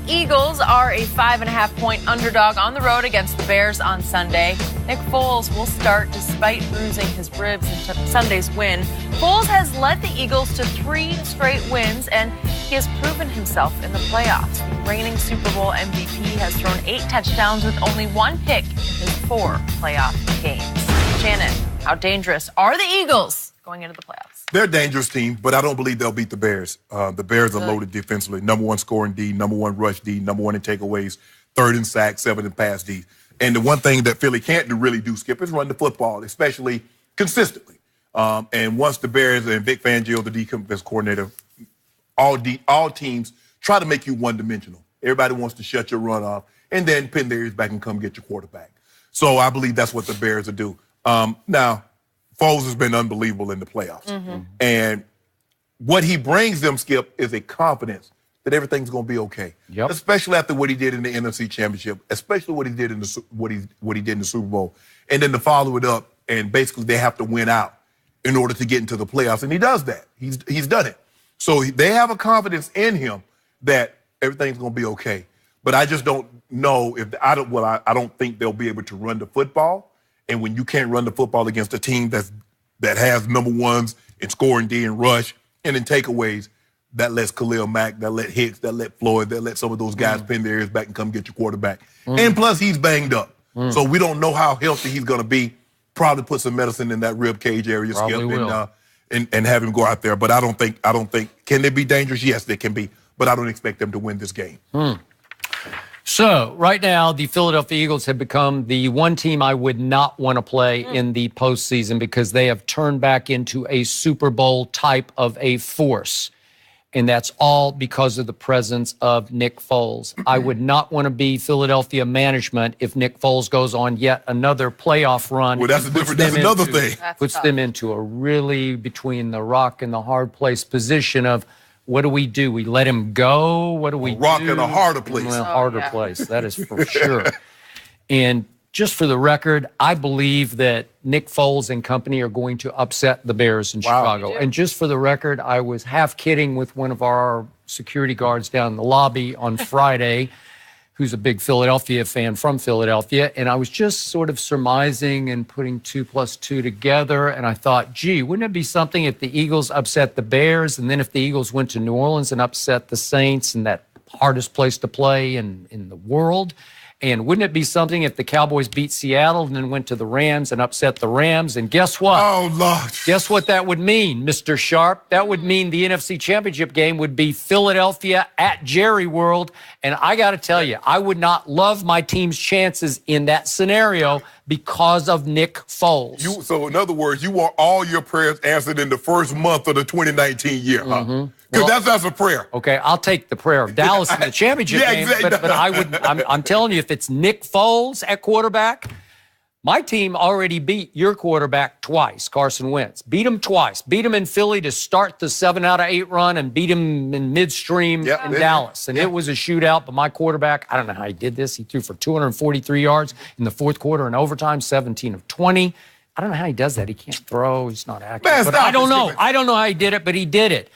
Eagles are a 5.5-point underdog on the road against the Bears on Sunday. Nick Foles will start despite bruising his ribs in Sunday's win. Foles has led the Eagles to 3 straight wins, and he has proven himself in the playoffs. The reigning Super Bowl MVP has thrown 8 touchdowns with only 1 pick in his 4 playoff games. Shannon, how dangerous are the Eagles going into the playoffs? They're a dangerous team, but I don't believe they'll beat the Bears. The Bears are loaded defensively. Number 1 scoring D, number 1 rush D, number 1 in takeaways, 3rd in sacks, 7th in pass D. And the one thing that Philly can't really do, Skip, is run the football, especially consistently. And once the Bears and Vic Fangio, the defense coordinator, all teams try to make you one-dimensional. Everybody wants to shut your run off and then pin their ears back and come get your quarterback. So I believe that's what the Bears will do. Now, Foles has been unbelievable in the playoffs. Mm-hmm. And what he brings them, Skip, is a confidence that everything's going to be okay. Yep. Especially after what he did in the NFC Championship, especially what he did in the what he did in the Super Bowl. And then to follow it up, and basically they have to win out in order to get into the playoffs. And he does that. He's done it. So they have a confidence in him that everything's going to be okay. But I just don't know if I don't think they'll be able to run the football. And when you can't run the football against a team that has number 1s in scoring D and rush and in takeaways, that lets Khalil Mack, that let Hicks, that let Floyd, that let some of those guys pin their ears back and come get your quarterback. And plus, he's banged up. So we don't know how healthy he's going to be. Probably put some medicine in that rib cage area, Skip, and have him go out there. But I don't think, can they be dangerous? Yes, they can be. But I don't expect them to win this game. So, right now, the Philadelphia Eagles have become the one team I would not want to play in the postseason because they have turned back into a Super Bowl type of a force. And that's all because of the presence of Nick Foles. I would not want to be Philadelphia management if Nick Foles goes on yet another playoff run. Well, that's another thing. Puts them into a really between the rock and the hard place position of, what do? We let him go? What do we do? Rock in a harder place. A harder place, that is for sure. And just for the record, I believe that Nick Foles and company are going to upset the Bears in Chicago. And just for the record, I was half kidding with one of our security guards down in the lobby on Friday, who's a big Philadelphia fan from Philadelphia, and I was just sort of surmising and putting 2 + 2 together, and I thought, gee, wouldn't it be something if the Eagles upset the Bears, and then if the Eagles went to New Orleans and upset the Saints in that hardest place to play in the world? And wouldn't it be something if the Cowboys beat Seattle and then went to the Rams and upset the Rams? And guess what? Oh, Lord. Guess what that would mean, Mr. Sharpe? That would mean the NFC Championship game would be Philadelphia at Jerry World. And I got to tell you, I would not love my team's chances in that scenario because of Nick Foles. So, in other words, you want all your prayers answered in the first month of the 2019 year, huh? Because that's a prayer. Okay, I'll take the prayer of Dallas in the championship game, exactly. but I'm telling you, if it's Nick Foles at quarterback, my team already beat your quarterback twice, Carson Wentz. Beat him twice. Beat him in Philly to start the 7 out of 8 run and beat him in midstream in Dallas. And it was a shootout, but my quarterback, I don't know how he did this. He threw for 243 yards in the fourth quarter in overtime, 17 of 20. I don't know how he does that. He can't throw. He's not accurate. But I don't know. I don't know how he did it, but he did it.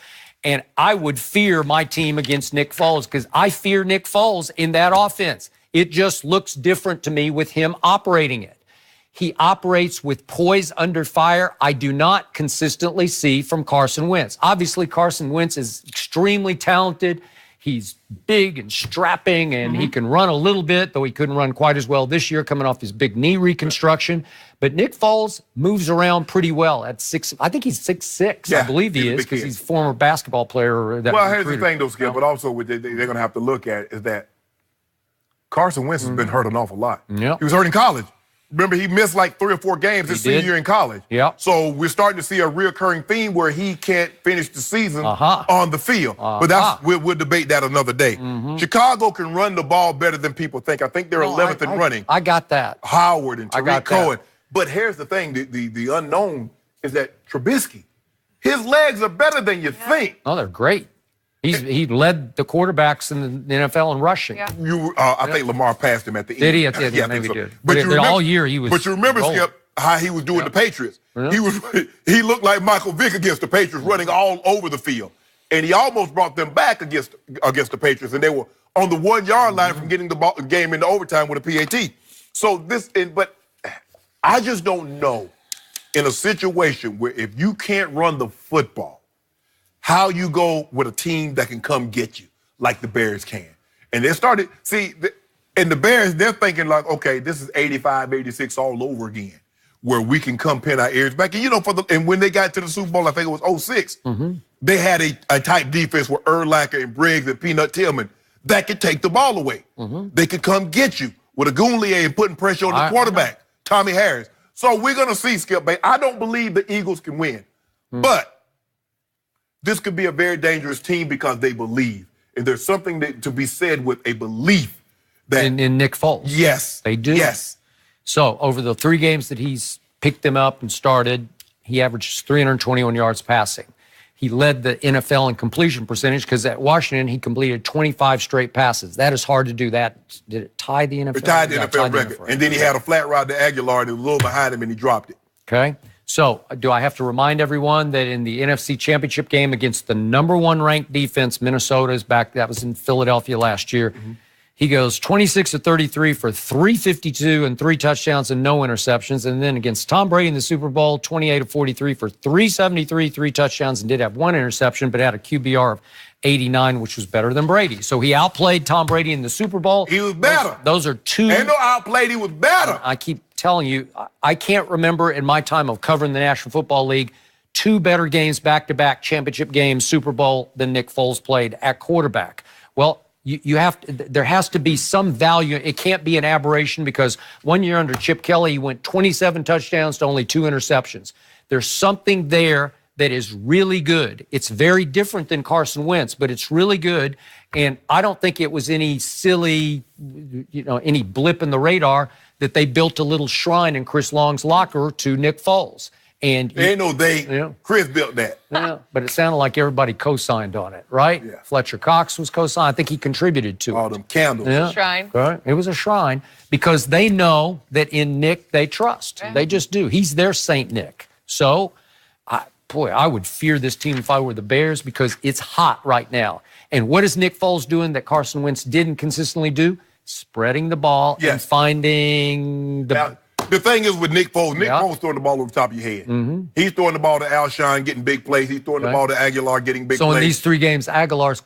And I would fear my team against Nick Foles because I fear Nick Foles in that offense. It just looks different to me with him operating it. He operates with poise under fire. I do not consistently see from Carson Wentz. Obviously, Carson Wentz is extremely talented. He's big and strapping, and he can run a little bit, though he couldn't run quite as well this year coming off his big knee reconstruction. But Nick Foles moves around pretty well at 6. I think he's 6'6". I believe he is because he's a former basketball player. Well, here's the thing, though, Skip, but also what they're going to have to look at is that Carson Wentz has been hurt an awful lot. Yep. He was hurt in college. Remember, he missed like 3 or 4 games his senior year in college. Yep. So we're starting to see a reoccurring theme where he can't finish the season on the field. But we'll debate that another day. Chicago can run the ball better than people think. I think they're 11th in running. I got that. Howard and Tariq Cohen. But here's the thing. The unknown is that Trubisky, his legs are better than you think. Oh, they're great. He led the quarterbacks in the NFL in rushing. I think Lamar passed him at the end. Did he? Yeah, maybe he did. But all year he was. But you remember, Skip, how he was doing the Patriots. He looked like Michael Vick against the Patriots, running all over the field. and he almost brought them back against the Patriots, and they were on the 1 yard line from getting the game into overtime with a PAT. So but I just don't know in a situation where if you can't run the football, how you go with a team that can come get you like the Bears can. And they started, and the Bears, they're thinking like, okay, this is 85, 86 all over again, where we can come pin our ears back. And, and when they got to the Super Bowl, I think it was 06, they had a type defense with Urlacher and Briggs and Peanut Tillman that could take the ball away. They could come get you with a Goonlier and putting pressure on the quarterback, Tommy Harris. So we're going to see, Skip Bay. I don't believe the Eagles can win. But this could be a very dangerous team because they believe. And there's something to be said with a belief that in Nick Foles. Yes. They do. Yes. So over the 3 games that he's picked them up and started, he averages 321 yards passing. He led the NFL in completion percentage because at Washington, he completed 25 straight passes. That is hard to do. Did it tie the NFL? It tied the NFL record. And then he had a flat route to Aguilar that was a little behind him, and he dropped it. Okay. So do I have to remind everyone that in the NFC Championship game against the #1 ranked defense, Minnesota is back. That was in Philadelphia last year. He goes 26 of 33 for 352 and 3 touchdowns and no interceptions. And then against Tom Brady in the Super Bowl, 28 of 43 for 373, 3 touchdowns, and did have 1 interception, but had a QBR of 89, which was better than Brady. So he outplayed Tom Brady in the Super Bowl. He was better. Those are 2. Ain't no outplayed, he was better. I keep telling you, I can't remember in my time of covering the National Football League 2 better games, back-to-back championship games, Super Bowl, than Nick Foles played at quarterback. Well, you have to, there has to be some value. It can't be an aberration because 1 year under Chip Kelly, he went 27 touchdowns to only 2 interceptions. There's something there that is really good. It's very different than Carson Wentz, but it's really good. And I don't think it was any silly, any blip in the radar that they built a little shrine in Chris Long's locker to Nick Foles. And Chris built that. Yeah, but it sounded like everybody co-signed on it, right? Yeah. Fletcher Cox was co-signed. I think he contributed to all it. them candles. Yeah. Shrine. Right. It was a shrine because they know that in Nick they trust. They just do. He's their Saint Nick. So, I would fear this team if I were the Bears because it's hot right now. And what is Nick Foles doing that Carson Wentz didn't consistently do? Spreading the ball and finding the... Now, the thing is with Nick Foles, Foles throwing the ball over the top of your head. He's throwing the ball to Alshon, getting big plays. He's throwing the ball to Aguilar, getting big plays. So in these 3 games, Alshon's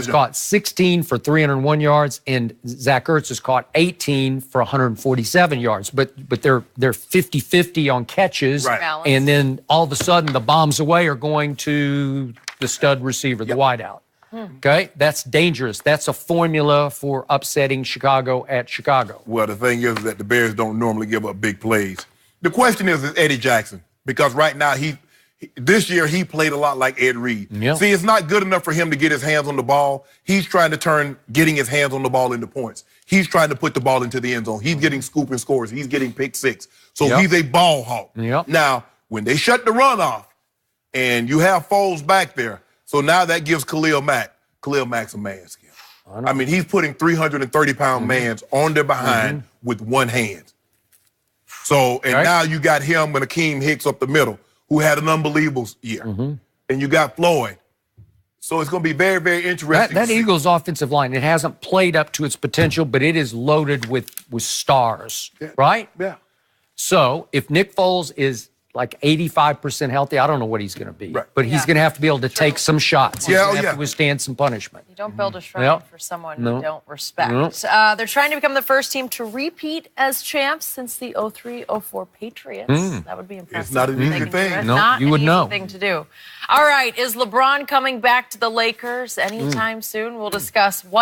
caught 16 for 301 yards, and Zach Ertz has caught 18 for 147 yards. But they're 50-50 on catches, and then all of a sudden the bombs away are going to the stud receiver, the wideout. Okay, that's dangerous. That's a formula for upsetting Chicago at Chicago. Well, the thing is that the Bears don't normally give up big plays. The question is Eddie Jackson, because right now this year he played a lot like Ed Reed. Yep. See, it's not good enough for him to get his hands on the ball. He's trying to turn getting his hands on the ball into points. He's trying to put the ball into the end zone. He's getting scooping scores. He's getting pick 6. So he's a ball hawk. Yep. Now, when they shut the run off and you have Foles back there, so now that gives Khalil Mack's a man, Skip. I mean, he's putting 330-pound mans on their behind with one hand. So, and now you got him and Akeem Hicks up the middle, who had an unbelievable year. And you got Floyd. So it's going to be very, very interesting. That Eagles offensive line, it hasn't played up to its potential, but it is loaded with stars, right? Yeah. So if Nick Foles is like 85% healthy, I don't know what he's going to be. But he's going to have to be able to take some shots. He's going to have to withstand some punishment. You don't build a shrine for someone you don't respect. They're trying to become the first team to repeat as champs since the 03-04 Patriots. That would be impressive. It's not an easy thing. No, you would know. Thing to do. All right, is LeBron coming back to the Lakers anytime soon? We'll discuss what